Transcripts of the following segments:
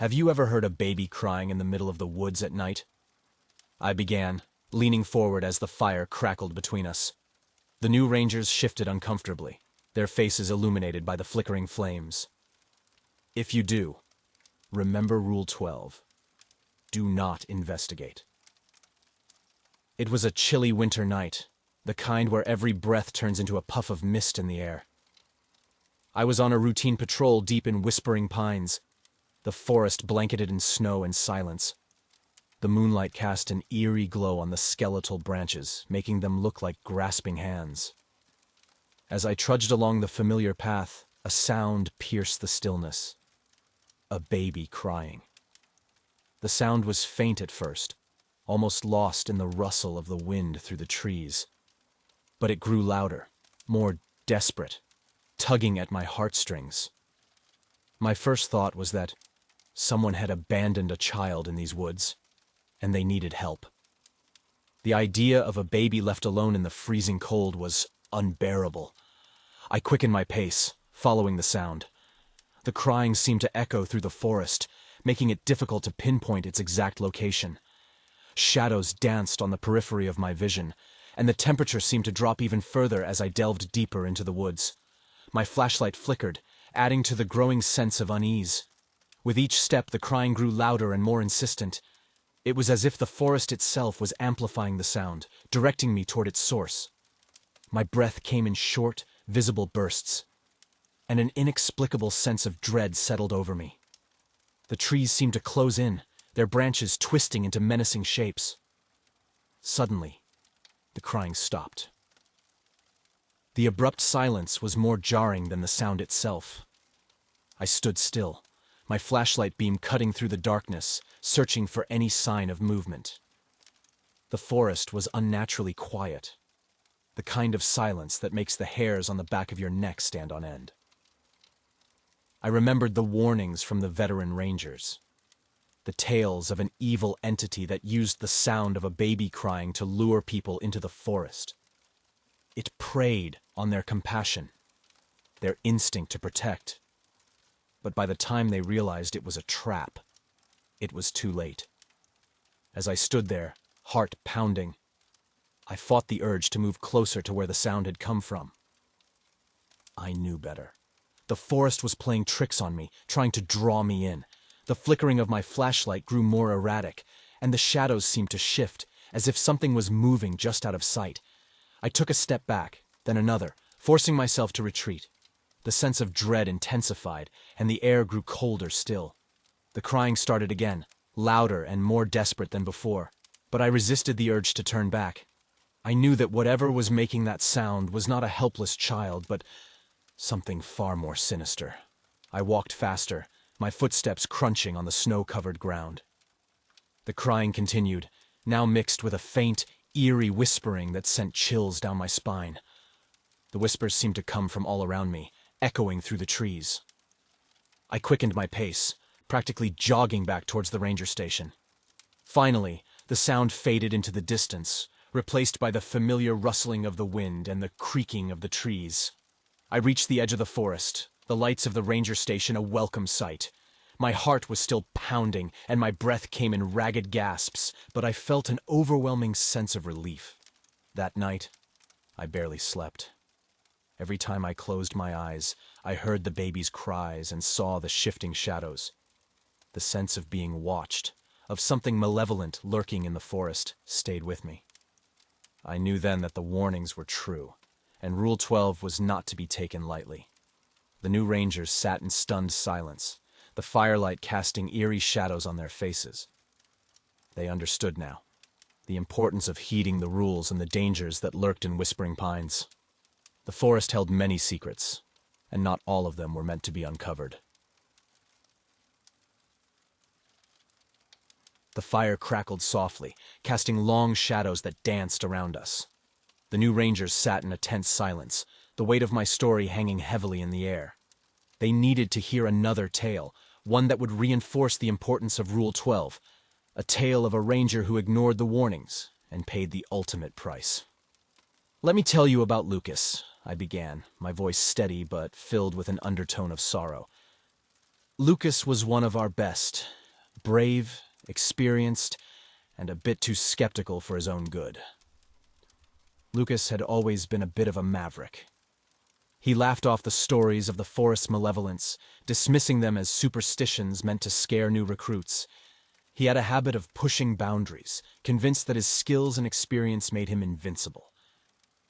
Have you ever heard a baby crying in the middle of the woods at night? I began, leaning forward as the fire crackled between us. The new rangers shifted uncomfortably, their faces illuminated by the flickering flames. If you do, remember Rule 12. Do not investigate. It was a chilly winter night, the kind where every breath turns into a puff of mist in the air. I was on a routine patrol deep in whispering pines, the forest blanketed in snow and silence. The moonlight cast an eerie glow on the skeletal branches, making them look like grasping hands. As I trudged along the familiar path, a sound pierced the stillness. A baby crying. The sound was faint at first, almost lost in the rustle of the wind through the trees. But it grew louder, more desperate, tugging at my heartstrings. My first thought was that someone had abandoned a child in these woods, and they needed help. The idea of a baby left alone in the freezing cold was unbearable. I quickened my pace, following the sound. The crying seemed to echo through the forest, making it difficult to pinpoint its exact location. Shadows danced on the periphery of my vision, and the temperature seemed to drop even further as I delved deeper into the woods. My flashlight flickered, adding to the growing sense of unease. With each step, the crying grew louder and more insistent. It was as if the forest itself was amplifying the sound, directing me toward its source. My breath came in short, visible bursts, and an inexplicable sense of dread settled over me. The trees seemed to close in, their branches twisting into menacing shapes. Suddenly, the crying stopped. The abrupt silence was more jarring than the sound itself. I stood still, my flashlight beam cutting through the darkness, searching for any sign of movement. The forest was unnaturally quiet, the kind of silence that makes the hairs on the back of your neck stand on end. I remembered the warnings from the veteran rangers, the tales of an evil entity that used the sound of a baby crying to lure people into the forest. It preyed on their compassion, their instinct to protect. But by the time they realized it was a trap, it was too late. As I stood there, heart pounding, I fought the urge to move closer to where the sound had come from. I knew better. The forest was playing tricks on me, trying to draw me in. The flickering of my flashlight grew more erratic, and the shadows seemed to shift, as if something was moving just out of sight. I took a step back, then another, forcing myself to retreat. The sense of dread intensified, and the air grew colder still. The crying started again, louder and more desperate than before, but I resisted the urge to turn back. I knew that whatever was making that sound was not a helpless child, but something far more sinister. I walked faster, my footsteps crunching on the snow-covered ground. The crying continued, now mixed with a faint, eerie whispering that sent chills down my spine. The whispers seemed to come from all around me, echoing through the trees. I quickened my pace, practically jogging back towards the ranger station. Finally, the sound faded into the distance, replaced by the familiar rustling of the wind and the creaking of the trees. I reached the edge of the forest, the lights of the ranger station a welcome sight. My heart was still pounding, and my breath came in ragged gasps, but I felt an overwhelming sense of relief. That night, I barely slept. Every time I closed my eyes, I heard the baby's cries and saw the shifting shadows. The sense of being watched, of something malevolent lurking in the forest, stayed with me. I knew then that the warnings were true, and Rule 12 was not to be taken lightly. The new rangers sat in stunned silence, the firelight casting eerie shadows on their faces. They understood now, the importance of heeding the rules and the dangers that lurked in whispering pines. The forest held many secrets, and not all of them were meant to be uncovered. The fire crackled softly, casting long shadows that danced around us. The new rangers sat in a tense silence, the weight of my story hanging heavily in the air. They needed to hear another tale, one that would reinforce the importance of Rule 12, a tale of a ranger who ignored the warnings and paid the ultimate price. "Let me tell you about Lucas," I began, my voice steady but filled with an undertone of sorrow. Lucas was one of our best. Brave, experienced, and a bit too skeptical for his own good. Lucas had always been a bit of a maverick. He laughed off the stories of the forest's malevolence, dismissing them as superstitions meant to scare new recruits. He had a habit of pushing boundaries, convinced that his skills and experience made him invincible.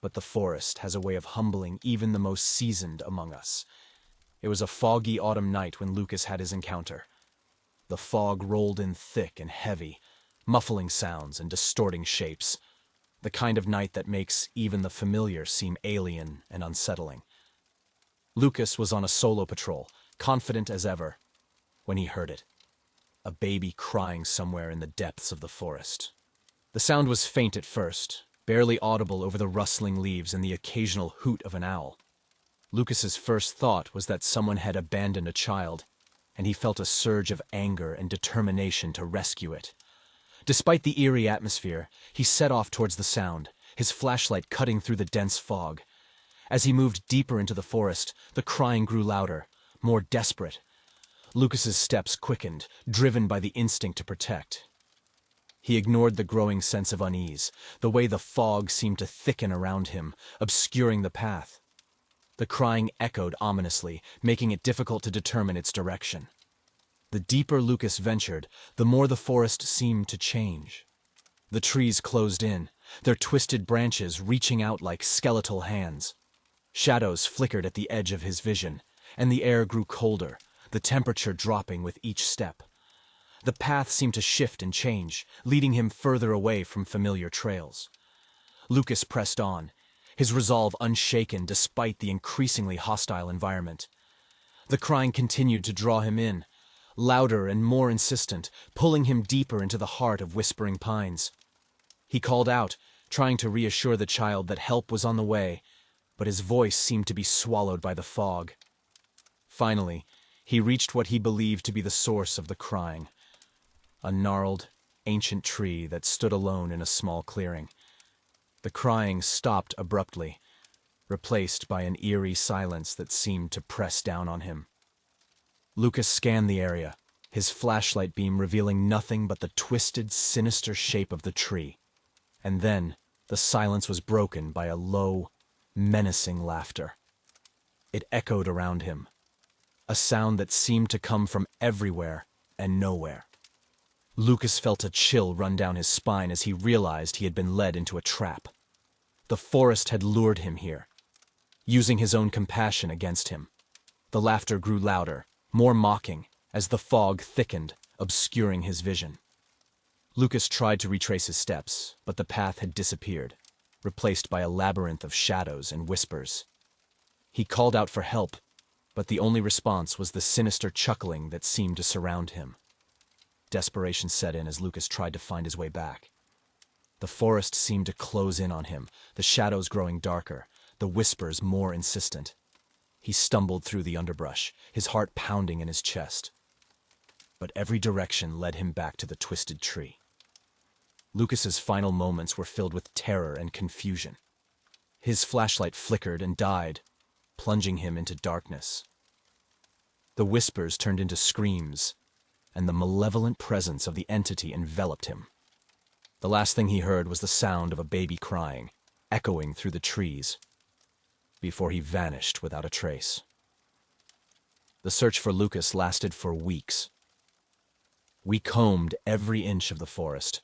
But the forest has a way of humbling even the most seasoned among us. It was a foggy autumn night when Lucas had his encounter. The fog rolled in thick and heavy, muffling sounds and distorting shapes. The kind of night that makes even the familiar seem alien and unsettling. Lucas was on a solo patrol, confident as ever, when he heard it. A baby crying somewhere in the depths of the forest. The sound was faint at first, barely audible over the rustling leaves and the occasional hoot of an owl. Lucas's first thought was that someone had abandoned a child, and he felt a surge of anger and determination to rescue it. Despite the eerie atmosphere, he set off towards the sound, his flashlight cutting through the dense fog. As he moved deeper into the forest, the crying grew louder, more desperate. Lucas's steps quickened, driven by the instinct to protect. He ignored the growing sense of unease, the way the fog seemed to thicken around him, obscuring the path. The crying echoed ominously, making it difficult to determine its direction. The deeper Lucas ventured, the more the forest seemed to change. The trees closed in, their twisted branches reaching out like skeletal hands. Shadows flickered at the edge of his vision, and the air grew colder, the temperature dropping with each step. The path seemed to shift and change, leading him further away from familiar trails. Lucas pressed on, his resolve unshaken despite the increasingly hostile environment. The crying continued to draw him in, louder and more insistent, pulling him deeper into the heart of whispering pines. He called out, trying to reassure the child that help was on the way, but his voice seemed to be swallowed by the fog. Finally, he reached what he believed to be the source of the crying. A gnarled, ancient tree that stood alone in a small clearing. The crying stopped abruptly, replaced by an eerie silence that seemed to press down on him. Lucas scanned the area, his flashlight beam revealing nothing but the twisted, sinister shape of the tree. And then, the silence was broken by a low, menacing laughter. It echoed around him, a sound that seemed to come from everywhere and nowhere. Lucas felt a chill run down his spine as he realized he had been led into a trap. The forest had lured him here, using his own compassion against him. The laughter grew louder, more mocking, as the fog thickened, obscuring his vision. Lucas tried to retrace his steps, but the path had disappeared, replaced by a labyrinth of shadows and whispers. He called out for help, but the only response was the sinister chuckling that seemed to surround him. Desperation set in as Lucas tried to find his way back. The forest seemed to close in on him, the shadows growing darker, the whispers more insistent. He stumbled through the underbrush, his heart pounding in his chest. But every direction led him back to the twisted tree. Lucas's final moments were filled with terror and confusion. His flashlight flickered and died, plunging him into darkness. The whispers turned into screams, and the malevolent presence of the entity enveloped him. The last thing he heard was the sound of a baby crying, echoing through the trees, before he vanished without a trace. The search for Lucas lasted for weeks. We combed every inch of the forest,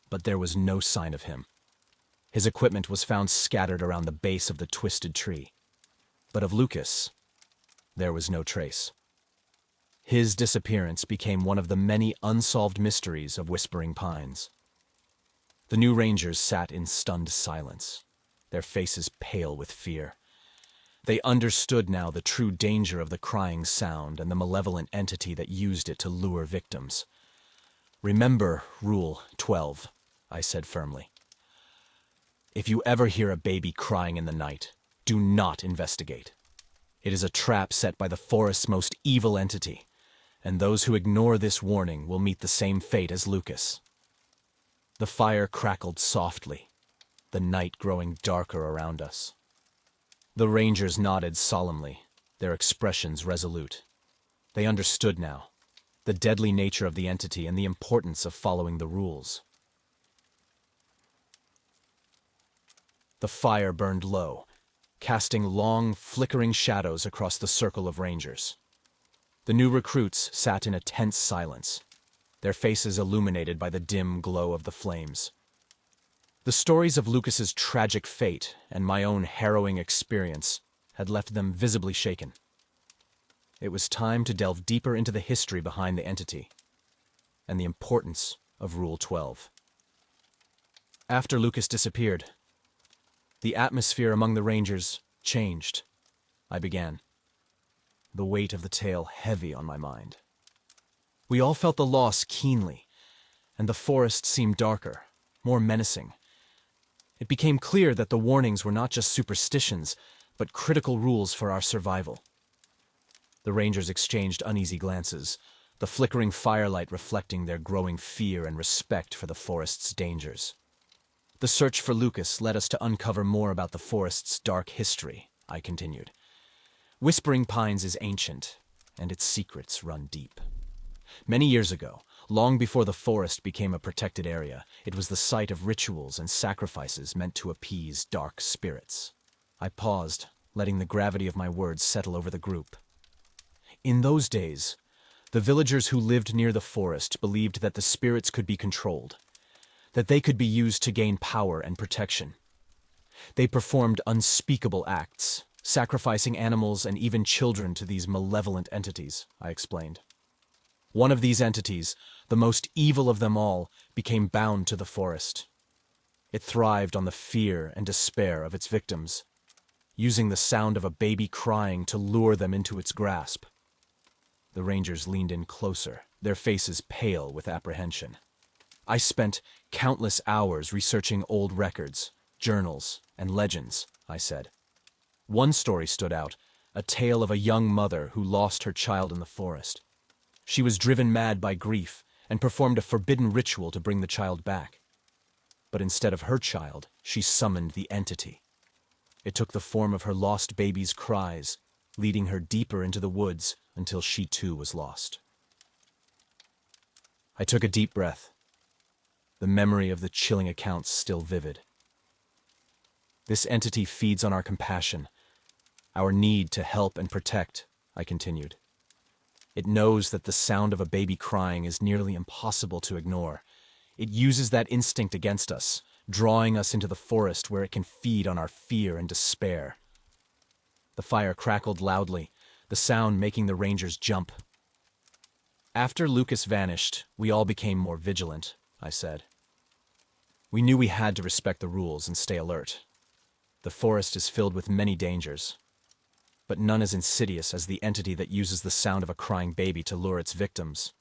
but there was no sign of him. His equipment was found scattered around the base of the twisted tree, but of Lucas, there was no trace. His disappearance became one of the many unsolved mysteries of Whispering Pines. The new rangers sat in stunned silence, their faces pale with fear. They understood now the true danger of the crying sound and the malevolent entity that used it to lure victims. "Remember Rule 12, I said firmly. "If you ever hear a baby crying in the night, do not investigate. It is a trap set by the forest's most evil entity, and those who ignore this warning will meet the same fate as Lucas." The fire crackled softly, the night growing darker around us. The rangers nodded solemnly, their expressions resolute. They understood now the deadly nature of the entity and the importance of following the rules. The fire burned low, casting long, flickering shadows across the circle of rangers. The new recruits sat in a tense silence, their faces illuminated by the dim glow of the flames. The stories of Lucas's tragic fate and my own harrowing experience had left them visibly shaken. It was time to delve deeper into the history behind the entity and the importance of Rule 12. After Lucas disappeared, the atmosphere among the rangers changed. I began, the weight of the tale heavy on my mind. We all felt the loss keenly, and the forest seemed darker, more menacing. It became clear that the warnings were not just superstitions, but critical rules for our survival. The rangers exchanged uneasy glances, the flickering firelight reflecting their growing fear and respect for the forest's dangers. The search for Lucas led us to uncover more about the forest's dark history, I continued. Whispering Pines is ancient, and its secrets run deep. Many years ago, long before the forest became a protected area, it was the site of rituals and sacrifices meant to appease dark spirits. I paused, letting the gravity of my words settle over the group. In those days, the villagers who lived near the forest believed that the spirits could be controlled, that they could be used to gain power and protection. They performed unspeakable acts, sacrificing animals and even children to these malevolent entities, I explained. One of these entities, the most evil of them all, became bound to the forest. It thrived on the fear and despair of its victims, using the sound of a baby crying to lure them into its grasp. The rangers leaned in closer, their faces pale with apprehension. I spent countless hours researching old records, journals, and legends, I said. One story stood out, a tale of a young mother who lost her child in the forest. She was driven mad by grief and performed a forbidden ritual to bring the child back. But instead of her child, she summoned the entity. It took the form of her lost baby's cries, leading her deeper into the woods until she too was lost. I took a deep breath, the memory of the chilling accounts still vivid. This entity feeds on our compassion, our need to help and protect, I continued. It knows that the sound of a baby crying is nearly impossible to ignore. It uses that instinct against us, drawing us into the forest where it can feed on our fear and despair. The fire crackled loudly, the sound making the rangers jump. After Lucas vanished, we all became more vigilant, I said. We knew we had to respect the rules and stay alert. The forest is filled with many dangers, but none as insidious as the entity that uses the sound of a crying baby to lure its victims.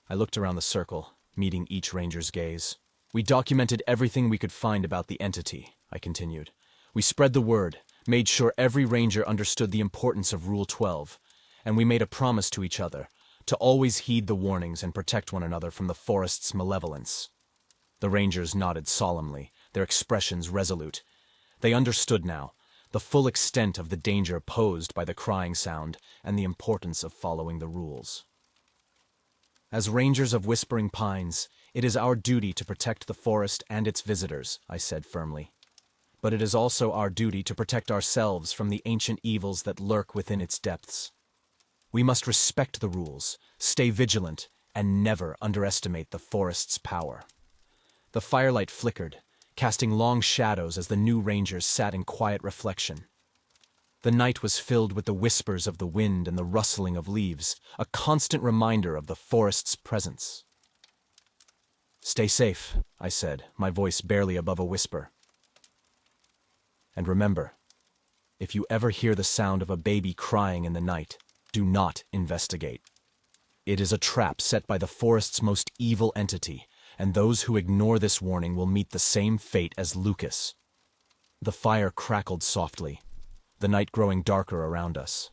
I looked around the circle, meeting each ranger's gaze. We documented everything we could find about the entity, I continued. We spread the word, made sure every ranger understood the importance of Rule 12, and we made a promise to each other to always heed the warnings and protect one another from the forest's malevolence. The rangers nodded solemnly, their expressions resolute. They understood now the full extent of the danger posed by the crying sound and the importance of following the rules. As rangers of Whispering Pines, it is our duty to protect the forest and its visitors, I said firmly. But it is also our duty to protect ourselves from the ancient evils that lurk within its depths. We must respect the rules, stay vigilant, and never underestimate the forest's power. The firelight flickered, casting long shadows as the new rangers sat in quiet reflection. The night was filled with the whispers of the wind and the rustling of leaves, a constant reminder of the forest's presence. "Stay safe," I said, my voice barely above a whisper. "And remember, if you ever hear the sound of a baby crying in the night, do not investigate. It is a trap set by the forest's most evil entity, and those who ignore this warning will meet the same fate as Lucas." The fire crackled softly, the night growing darker around us.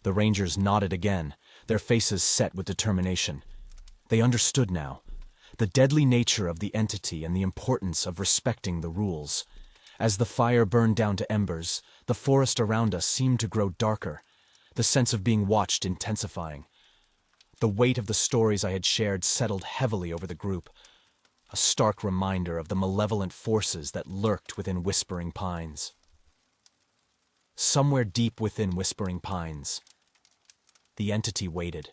The rangers nodded again, their faces set with determination. They understood now the deadly nature of the entity and the importance of respecting the rules. As the fire burned down to embers, the forest around us seemed to grow darker, the sense of being watched intensifying. The weight of the stories I had shared settled heavily over the group, a stark reminder of the malevolent forces that lurked within Whispering Pines. Somewhere deep within Whispering Pines, the entity waited,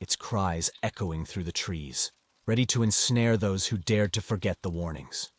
its cries echoing through the trees, ready to ensnare those who dared to forget the warnings.